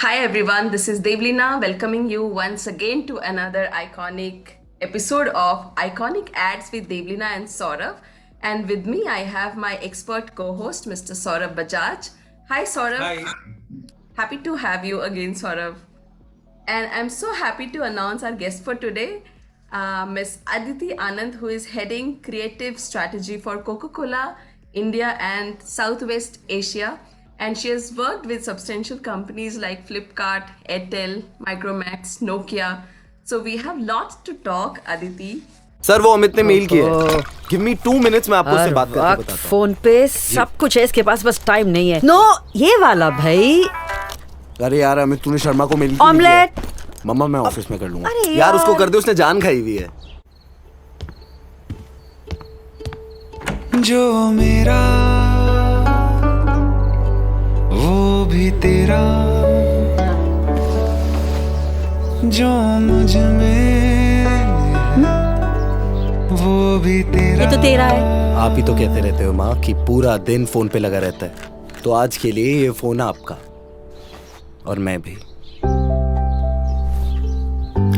Hi everyone, this is Devleena welcoming you once again to another iconic episode of Iconic Ads with Devleena and Saurabh. And with me, I have my expert co host, Mr. Saurabh Bajaj. Hi Saurabh, Hi. happy to have you again, Saurabh. And I'm so happy to announce our guest for today, Miss Aditi Anand, who is heading creative strategy for Coca Cola, India, and Southwest Asia. And she has worked with substantial companies like Flipkart, Airtel, Micromax, Nokia. So we have lots to talk, Aditi. Sir वो अमित ने mail की है. ओहो, give me 2 minutes, मैं आपको उससे हर बात करके वक्त बताता हूँ. फोन पे सब कुछ है इसके पास, बस टाइम नहीं है. नो, ये वाला भाई. अरे यार अमित, तूने शर्मा को मेल क्यों नहीं किया? ऑमलेट. मम्मा मैं ऑफिस में कर लूंगा. अरे यार उसको यार. कर दे, उसने जान खाई हुई है. जो मेरा वो भी तेरा, जो मुझ में वो भी तेरा. ये तो तेरा है. आप ही तो कहते रहते हो माँ कि पूरा दिन फोन पे लगा रहता है. तो आज के लिए ये फोन है आपका, और मैं भी.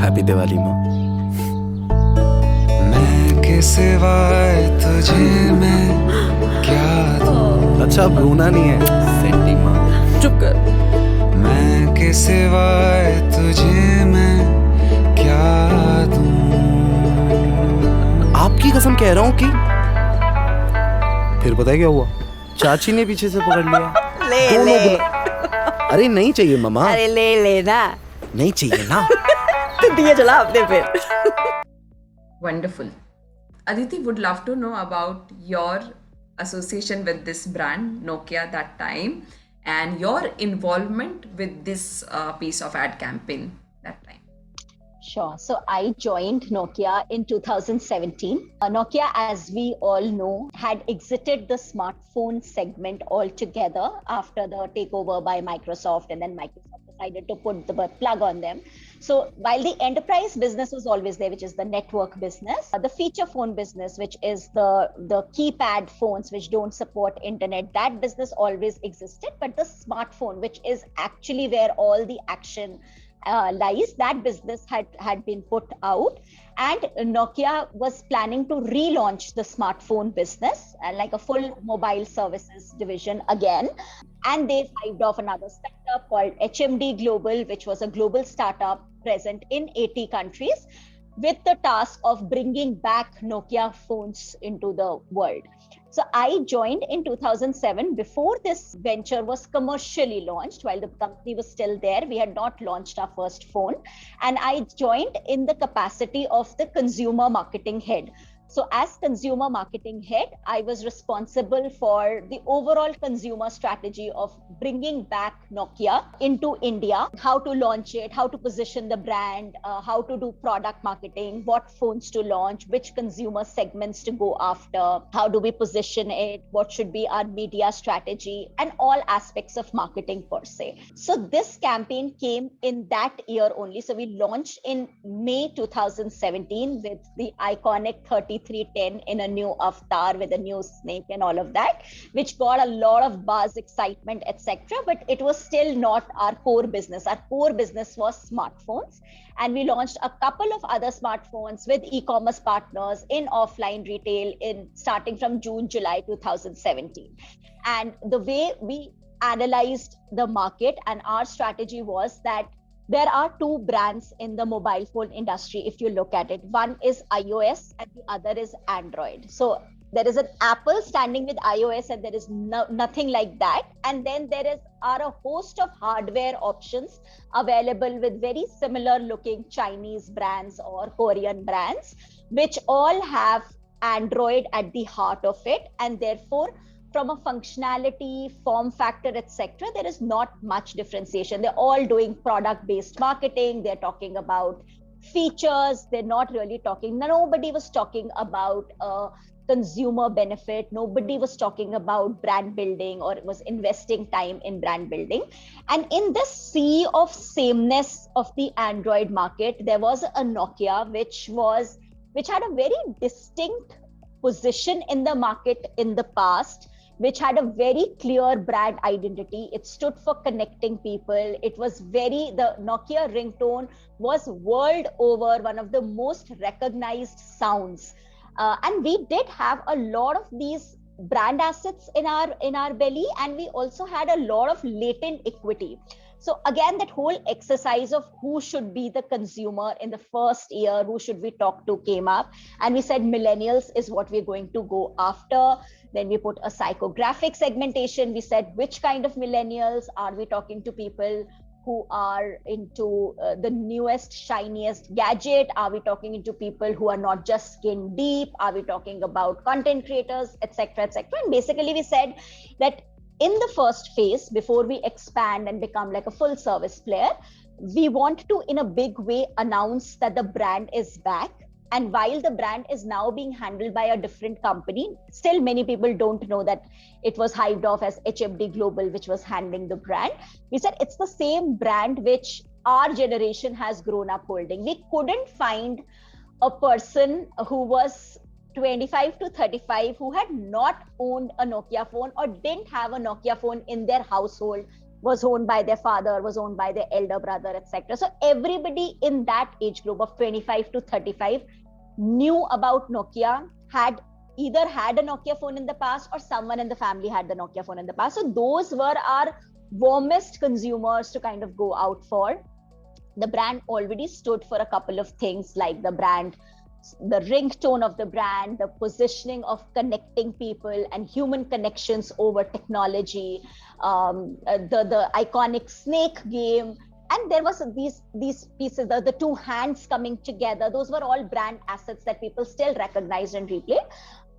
हैप्पी दिवाली माँ. मैं के सिवाय तुझे मैं क्या दूं. अच्छा अब रोना नहीं है. सेंटी माँ. चुप कर. मैं के सिवाय तुझे मैं क्या दूं. आपकी कसम कह रहा हूँ कि फिर पता है क्या हुआ? चाची ने पीछे से पकड़ लिया. ले दोनों ले. अरे नहीं चाहिए मामा. अरे ले लेना. नहीं चाहिए ना. तू दिए चला अपने फिर. Wonderful. Aditi would love to know about your association with this brand, Nokia, that time, and your involvement with this piece of ad campaign that time. Sure. So I joined Nokia in 2017. Nokia, as we all know, had exited the smartphone segment altogether after the takeover by Microsoft, and then Microsoft decided to put the plug on them. So while the enterprise business was always there, which is the network business, the feature phone business, which is the keypad phones which don't support internet, that business always existed. But the smartphone, which is actually where all the action lies, that business had been put out, and Nokia was planning to relaunch the smartphone business and like a full mobile services division again. And they hived off another startup called HMD Global, which was a global startup present in 80 countries, with the task of bringing back Nokia phones into the world. So I joined in 2007 before this venture was commercially launched. While the company was still there, we had not launched our first phone. And I joined in the capacity of the consumer marketing head. So as consumer marketing head, I was responsible for the overall consumer strategy of bringing back Nokia into India, how to launch it, how to position the brand, how to do product marketing, what phones to launch, which consumer segments to go after, how do we position it, what should be our media strategy, and all aspects of marketing per se. So this campaign came in that year only. So we launched in May 2017 with the iconic 3310 in a new avatar with a new snake and all of that, which got a lot of buzz, excitement, etc. But it was still not our core business. Our core business was smartphones. And we launched a couple of other smartphones with e-commerce partners in offline retail in starting from June, July 2017. And the way we analyzed the market and our strategy was that there are two brands in the mobile phone industry if you look at it. One is iOS and the other is Android. So there is an Apple standing with iOS and there is nothing like that. And then are a host of hardware options available with very similar looking Chinese brands or Korean brands, which all have Android at the heart of it. And therefore, from a functionality, form factor, etc., there is not much differentiation. They're all doing product-based marketing. They're talking about features. They're not really talking. Nobody was talking about consumer benefit. Nobody was talking about brand building or was investing time in brand building. And in this sea of sameness of the Android market, there was a Nokia which had a very distinct position in the market in the past, which had a very clear brand identity. It stood for connecting people. It was the Nokia ringtone was world over one of the most recognized sounds. And we did have a lot of these brand assets in our belly, and we also had a lot of latent equity. So again, that whole exercise of who should be the consumer in the first year, who should we talk to, came up, and we said millennials is what we're going to go after. Then we put a psychographic segmentation. We said which kind of millennials are we talking to? People who are into the newest, shiniest gadget? Are we talking into people who are not just skin deep? Are we talking about content creators, etc., etc.? And basically, we said that in the first phase, before we expand and become like a full service player, we want to, in a big way, announce that the brand is back. And while the brand is now being handled by a different company, still many people don't know that it was hived off as HMD Global, which was handling the brand. We said it's the same brand which our generation has grown up holding. We couldn't find a person who was 25 to 35 who had not owned a Nokia phone or didn't have a Nokia phone in their household, was owned by their father, was owned by their elder brother, etc. So everybody in that age group of 25 to 35 knew about Nokia, had either had a Nokia phone in the past or someone in the family had the Nokia phone in the past. So those were our warmest consumers to kind of go out for. The brand already stood for a couple of things, like the ringtone of the brand, the positioning of connecting people and human connections over technology, the iconic snake game. And there was these pieces, the two hands coming together. Those were all brand assets that people still recognized and replayed.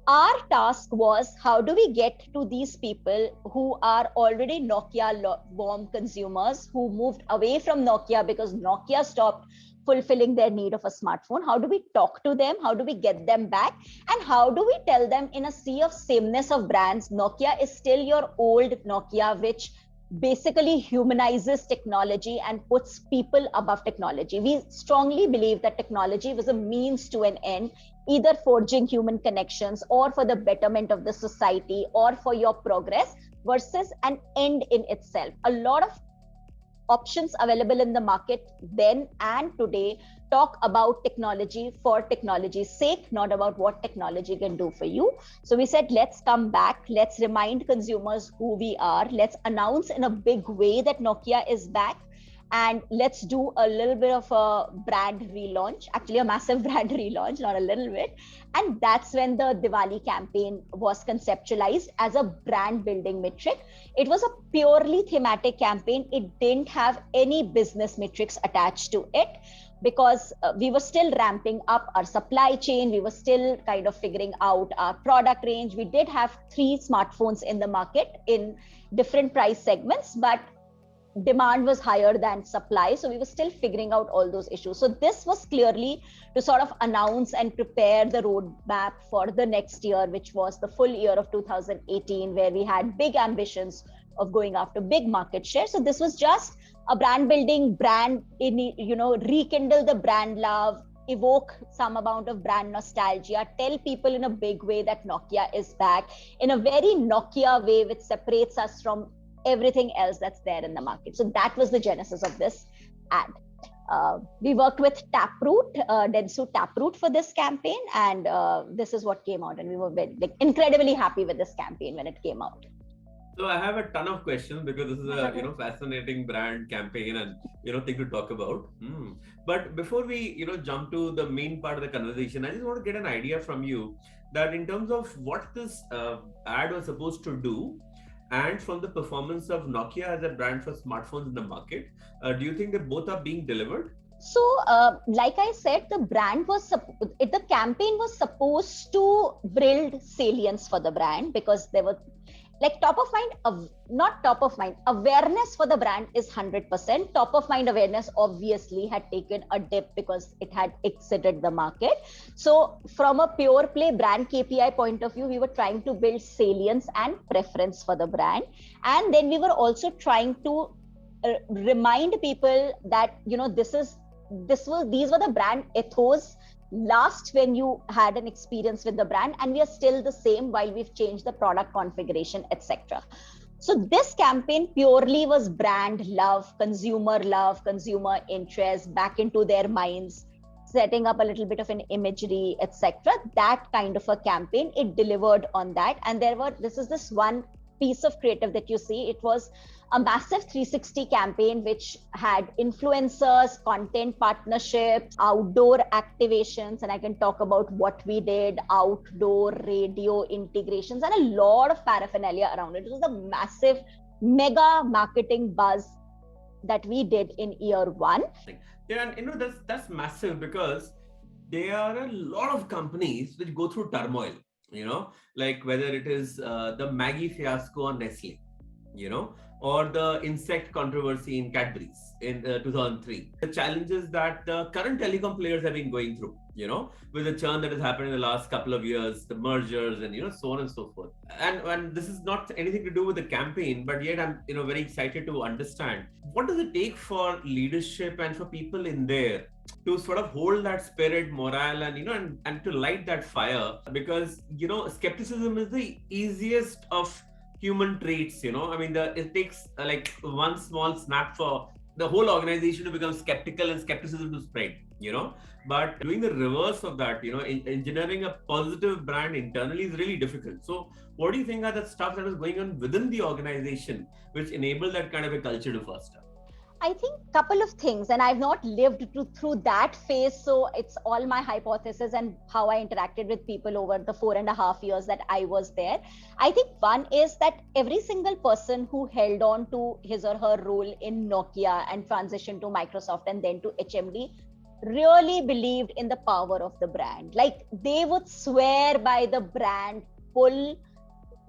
Our task was, how do we get to these people who are already Nokia warm consumers, who moved away from Nokia because Nokia stopped fulfilling their need of a smartphone? How do we talk to them? How do we get them back? And how do we tell them, in a sea of sameness of brands, Nokia is still your old Nokia, which basically humanizes technology and puts people above technology. We strongly believe that technology was a means to an end, either forging human connections or for the betterment of the society or for your progress, versus an end in itself. A lot of options available in the market then and today talk about technology for technology's sake, not about what technology can do for you. So we said, let's come back, let's remind consumers who we are, let's announce in a big way that Nokia is back, and let's do a little bit of a brand relaunch, actually a massive brand relaunch, not a little bit. And that's when the Diwali campaign was conceptualized as a brand building metric. It was a purely thematic campaign. It didn't have any business metrics attached to it, because we were still ramping up our supply chain. We were still kind of figuring out our product range. We did have 3 smartphones in the market in different price segments, but demand was higher than supply. So we were still figuring out all those issues. So this was clearly to sort of announce and prepare the roadmap for the next year, which was the full year of 2018, where we had big ambitions of going after big market share. So this was just a brand building, rekindle the brand love, evoke some amount of brand nostalgia, tell people in a big way that Nokia is back, in a very Nokia way, which separates us from everything else that's there in the market. So that was the genesis of this ad. We worked with Taproot, Dentsu Taproot, for this campaign, and this is what came out, and we were incredibly happy with this campaign when it came out. So I have a ton of questions, because this is a fascinating brand campaign and thing to talk about. But before we jump to the main part of the conversation, I just want to get an idea from you that in terms of what this ad was supposed to do, and from the performance of Nokia as a brand for smartphones in the market, do you think that both are being delivered? So, like I said, the campaign was supposed to build salience for the brand, because there were awareness for the brand is 100%. Top of mind awareness obviously had taken a dip because it had exited the market. So from a pure play brand KPI point of view, we were trying to build salience and preference for the brand. And then we were also trying to remind people that, these were the brand ethos last when you had an experience with the brand, and we are still the same while we've changed the product configuration, etc. So this campaign purely was brand love, consumer interest back into their minds, setting up a little bit of an imagery, etc. That kind of a campaign, it delivered on that. And this one piece of creative that you see, it was a massive 360 campaign which had influencers, content partnerships, outdoor activations, and I can talk about what we did, outdoor radio integrations, and a lot of paraphernalia around it. It was a massive mega marketing buzz that we did in year one. Yeah, and that's massive, because there are a lot of companies which go through turmoil, like whether it is the Maggie fiasco on Nestle, or the insect controversy in Cadbury's in 2003. The challenges that the current telecom players have been going through, with the churn that has happened in the last couple of years, the mergers, and so on and so forth. And this is not anything to do with the campaign, but yet I'm very excited to understand what does it take for leadership and for people in there to sort of hold that spirit, morale, and to light that fire, because skepticism is the easiest of human traits. It takes like one small snap for the whole organization to become skeptical and skepticism to spread, but doing the reverse of that, engineering a positive brand internally is really difficult. So what do you think are the stuff that is going on within the organization which enable that kind of a culture to foster? I think a couple of things, and I've not lived through that phase, so it's all my hypothesis and how I interacted with people over the 4.5 years that I was there. I think one is that every single person who held on to his or her role in Nokia and transitioned to Microsoft and then to HMD really believed in the power of the brand. Like, they would swear by the brand pull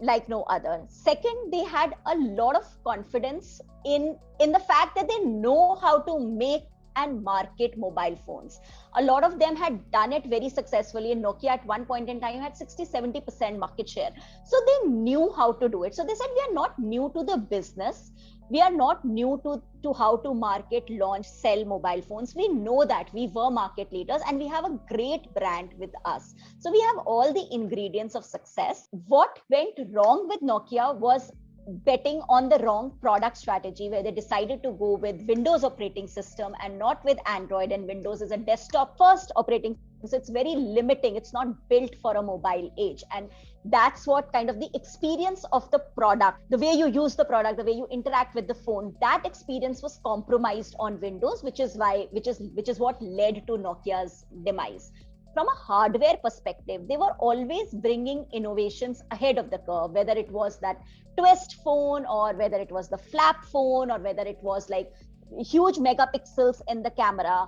like no other. Second, they had a lot of confidence in the fact that they know how to make and market mobile phones. A lot of them had done it very successfully. In Nokia at one point in time had 60-70% market share. So they knew how to do it. So they said, we are not new to the business. We are not new to how to market, launch, sell mobile phones. We know that we were market leaders and we have a great brand with us. So we have all the ingredients of success. What went wrong with Nokia was betting on the wrong product strategy, where they decided to go with Windows operating system and not with Android. And Windows is a desktop first operating system, so it's very limiting. It's not built for a mobile age. And that's what kind of the experience of the product, the way you use the product, the way you interact with the phone, that experience was compromised on Windows, which is what led to Nokia's demise. From a hardware perspective, they were always bringing innovations ahead of the curve, whether it was that twist phone, or whether it was the flap phone, or whether it was like huge megapixels in the camera,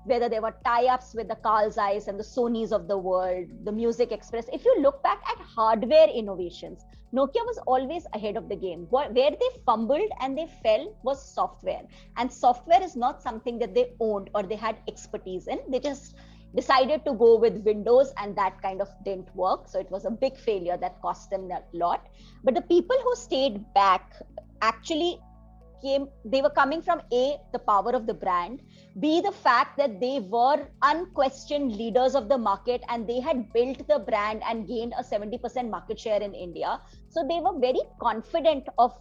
whether there were tie-ups with the Carl Zeiss and the Sonys of the world, the Music Express. If you look back at hardware innovations, Nokia was always ahead of the game. Where they fumbled and they fell was software. And software is not something that they owned or they had expertise in. They just decided to go with Windows, and that kind of didn't work. So it was a big failure that cost them a lot. But the people who stayed back actually they were coming from A, the power of the brand, B, the fact that they were unquestioned leaders of the market and they had built the brand and gained a 70% market share in India. So they were very confident of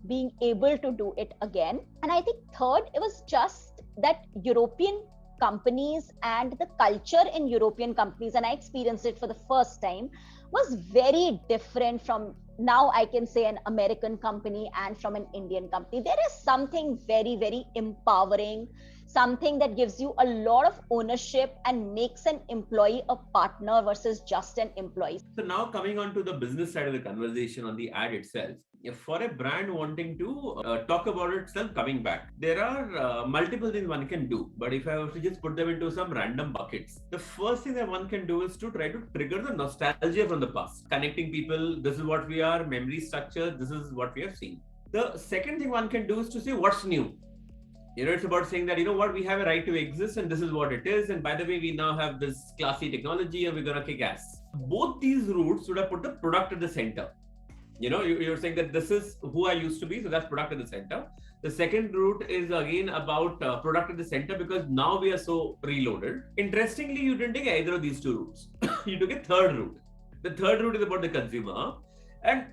being able to do it again. And I think third, it was just that European companies and the culture in European companies, and I experienced it for the first time, was very different from, now I can say, an American company and from an Indian company. There is something very, very empowering, something that gives you a lot of ownership and makes an employee a partner versus just an employee. So now coming on to the business side of the conversation on the ad itself, for a brand wanting to talk about itself coming back, there are multiple things one can do. But if I were to just put them into some random buckets, the first thing that one can do is to try to trigger the nostalgia from the past, connecting people. This is what we are, memory structure, this is what we have seen. The second thing one can do is to say what's new. It's about saying that, what, we have a right to exist and this is what it is. And by the way, we now have this classy technology and we're going to kick ass. Both these routes would have put the product at the center. You're saying that this is who I used to be, so that's product at the center. The second route is again about product at the center, because now we are so preloaded. Interestingly, you didn't take either of these two routes. You took a third route. The third route is about the consumer. And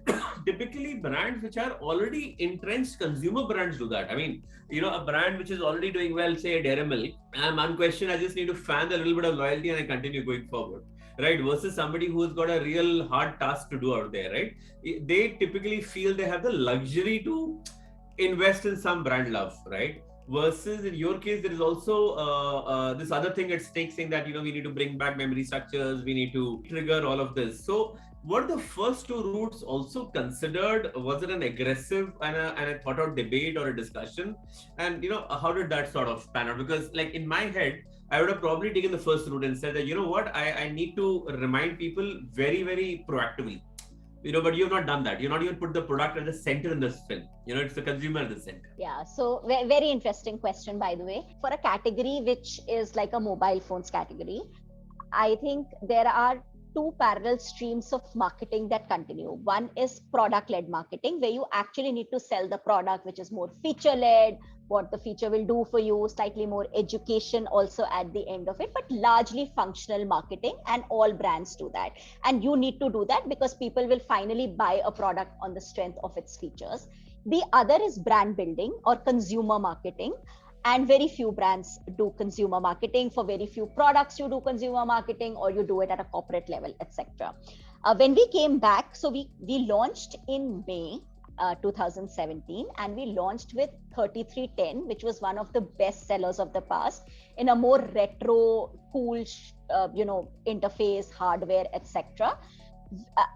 typically brands which are already entrenched consumer brands do that. I mean, a brand which is already doing well, say a Dairy Milk, I'm unquestioned, I just need to fan a little bit of loyalty and I continue going forward, right? Versus somebody who's got a real hard task to do out there, right? They typically feel they have the luxury to invest in some brand love, right? Versus in your case, there is also this other thing at stake, saying that we need to bring back memory structures, we need to trigger all of this. So were the first two routes also considered? Was it an aggressive and a thought out debate or a discussion? And how did that sort of pan out? Because like in my head, I would have probably taken the first route and said that, I need to remind people very, very proactively. But you have not done that. You're not even put the product at the center in this film. It's the consumer at the center. Yeah, so very interesting question, by the way. For a category which is like a mobile phones category, I think there are two parallel streams of marketing that continue. One is product-led marketing, where you actually need to sell the product, which is more feature-led, what the feature will do for you, slightly more education also at the end of it, but largely functional marketing, and all brands do that. And you need to do that because people will finally buy a product on the strength of its features. The other is brand building or consumer marketing. And very few brands do consumer marketing. For very few products, you do consumer marketing, or you do it at a corporate level, etc. When we came back, so we launched in May 2017, and we launched with 3310, which was one of the best sellers of the past, in a more retro, cool, interface, hardware, etc.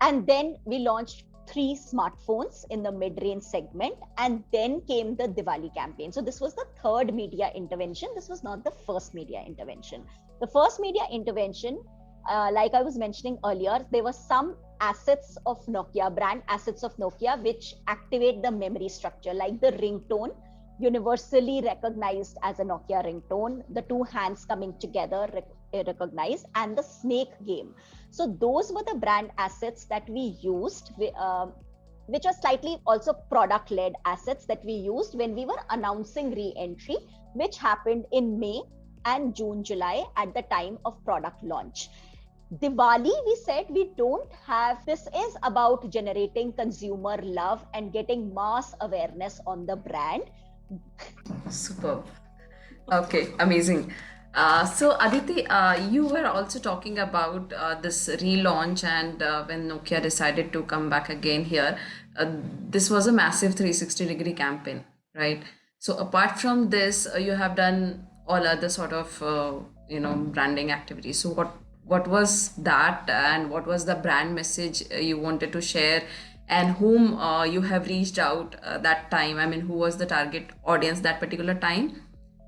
And then we launched 3 smartphones in the mid-range segment, and then came the Diwali campaign. So this was the third media intervention. This was not the first media intervention. The first media intervention, like I was mentioning earlier, there were some assets of Nokia, brand assets of Nokia, which activate the memory structure, like the ringtone, universally recognized as a Nokia ringtone, the two hands coming together recognized, and the snake game. So those were the brand assets that we used, which are slightly also product-led assets that we used when we were announcing re-entry, which happened in May and June, July at the time of product launch. Diwali, we said we don't have, this is about generating consumer love and getting mass awareness on the brand. Superb. Okay, amazing. So Aditi, you were also talking about this relaunch, and when Nokia decided to come back again here, this was a massive 360-degree campaign, right? So apart from this, you have done all other sort of branding activities. So what was that, and what was the brand message you wanted to share, and whom you have reached out that time? I mean, who was the target audience that particular time?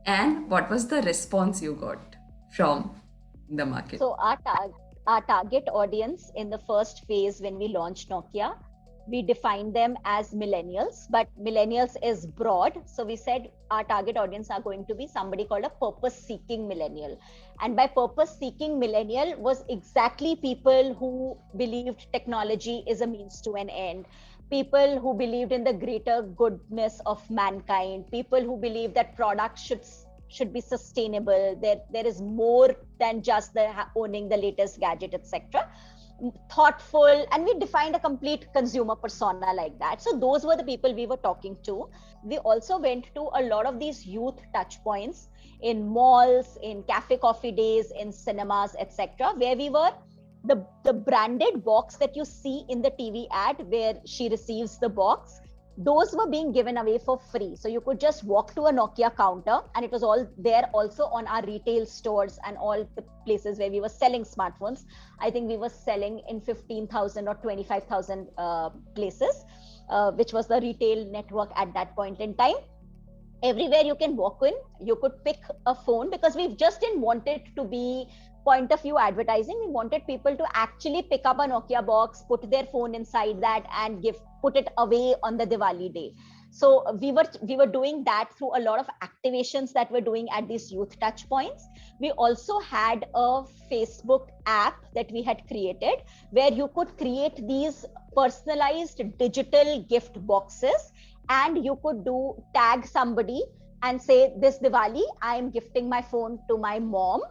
And what was the response you got from the market? So our target audience in the first phase when we launched Nokia, we defined them as millennials, but millennials is broad. So we said our target audience are going to be somebody called a purpose-seeking millennial. And by purpose-seeking millennial was exactly people who believed technology is a means to an end, people who believed in the greater goodness of mankind, people who believe that products should be sustainable. There is more than just owning the latest gadget, etc. Thoughtful, and we defined a complete consumer persona like that. So those were the people we were talking to. We also went to a lot of these youth touch points in malls, in cafe coffee days, in cinemas, etc., where we were the branded box that you see in the TV ad where she receives the box, those were being given away for free. So you could just walk to a Nokia counter, and it was all there also on our retail stores and all the places where we were selling smartphones. I think we were selling in 15,000 or 25,000 places, which was the retail network at that point in time. Everywhere you can walk in, you could pick a phone, because we just didn't want it to be point of view advertising. We wanted people to actually pick up a Nokia box, put their phone inside that, and put it away on the Diwali day. So we were doing that through a lot of activations that we're doing at these youth touch points. We also had a Facebook app that we had created where you could create these personalized digital gift boxes, and you could tag somebody and say, this Diwali I am gifting my phone to my mom,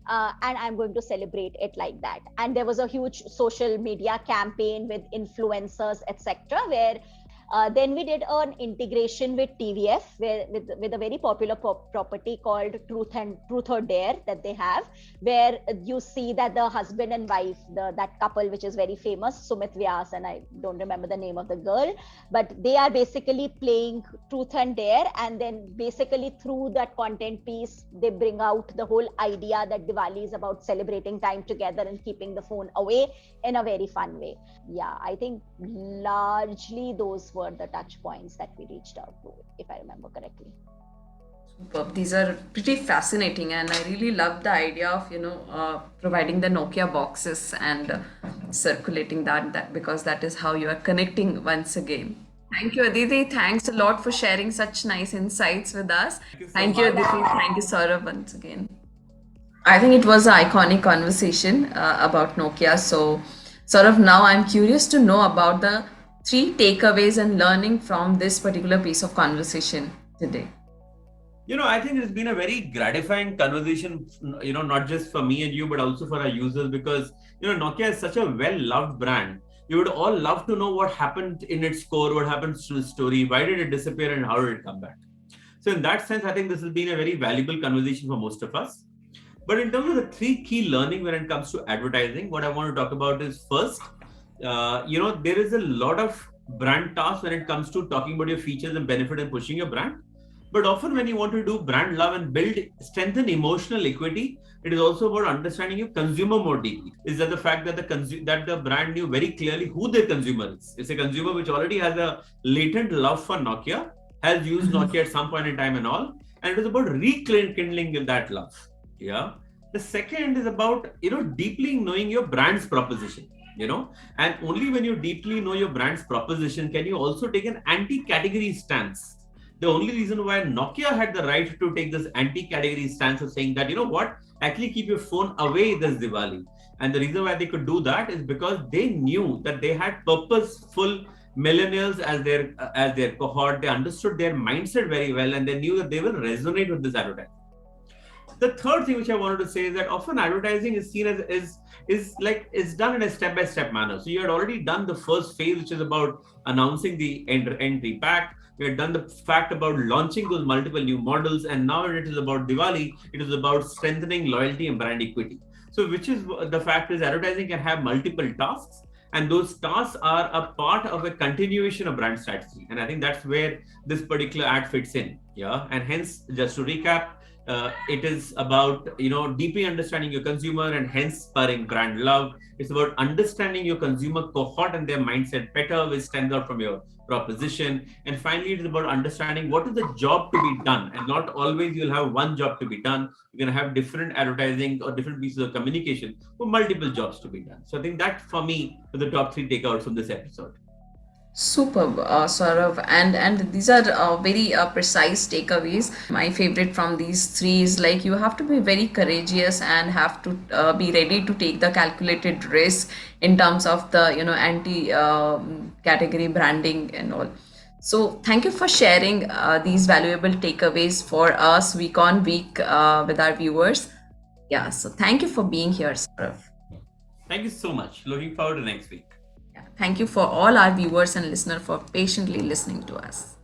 and I'm going to celebrate it like that. And there was a huge social media campaign with influencers, etc., where then we did an integration with TVF, with a very popular property called Truth or Dare that they have, where you see that the husband and wife, that couple which is very famous, Sumit Vyas, and I don't remember the name of the girl, but they are basically playing Truth and Dare, and then basically through that content piece, they bring out the whole idea that Diwali is about celebrating time together and keeping the phone away in a very fun way. Yeah, I think largely those were the touch points that we reached out to, if I remember correctly. Superb. These are pretty fascinating, and I really love the idea of providing the Nokia boxes and circulating that because that is how you are connecting once again. Thank you, Aditi. Thanks a lot for sharing such nice insights with us. Thank you, Aditi. Thank you, Saurabh, once again. I think it was an iconic conversation about Nokia. So, sort of now I'm curious to know about the 3 takeaways and learning from this particular piece of conversation today. I think it's been a very gratifying conversation, not just for me and you, but also for our users, because, Nokia is such a well-loved brand. You would all love to know what happened in its core, what happened to the story, why did it disappear, and how did it come back. So in that sense, I think this has been a very valuable conversation for most of us. But in terms of the 3 key learning when it comes to advertising, what I want to talk about is first, there is a lot of brand tasks when it comes to talking about your features and benefit and pushing your brand. But often when you want to do brand love and strengthen emotional equity, it is also about understanding your consumer more deeply. Is that the fact that the brand knew very clearly who their consumer is. It's a consumer which already has a latent love for Nokia, has used Nokia at some point in time and all, and it is about rekindling that love. Yeah. The second is about, deeply knowing your brand's proposition, and only when you deeply know your brand's proposition can you also take an anti-category stance. The only reason why Nokia had the right to take this anti-category stance of saying that, actually keep your phone away this Diwali. And the reason why they could do that is because they knew that they had purposeful millennials as their cohort. They understood their mindset very well, and they knew that they will resonate with this advertising. The third thing which I wanted to say is that often advertising is seen as is done in a step-by-step manner. So you had already done the first phase, which is about announcing the entry pack. We had done the fact about launching those multiple new models, and now it is about Diwali. It is about strengthening loyalty and brand equity. So, which is the fact is advertising can have multiple tasks, and those tasks are a part of a continuation of brand strategy. And I think that's where this particular ad fits in. Yeah, and hence, just to recap, it is about deeply understanding your consumer and hence spurring brand love. It's about understanding your consumer cohort and their mindset better, which stands out from your proposition. And finally, it is about understanding what is the job to be done, and not always you'll have one job to be done. You're going to have different advertising or different pieces of communication for multiple jobs to be done. So I think that for me are the top 3 takeouts from this episode. Superb, Saurav, and these are very precise takeaways. My favorite from these 3 is like you have to be very courageous and have to be ready to take the calculated risk in terms of the anti category branding and all. So thank you for sharing these valuable takeaways for us week on week with our viewers. Yeah, so thank you for being here, Saurav. Thank you so much. Looking forward to next week. Thank you for all our viewers and listeners for patiently listening to us.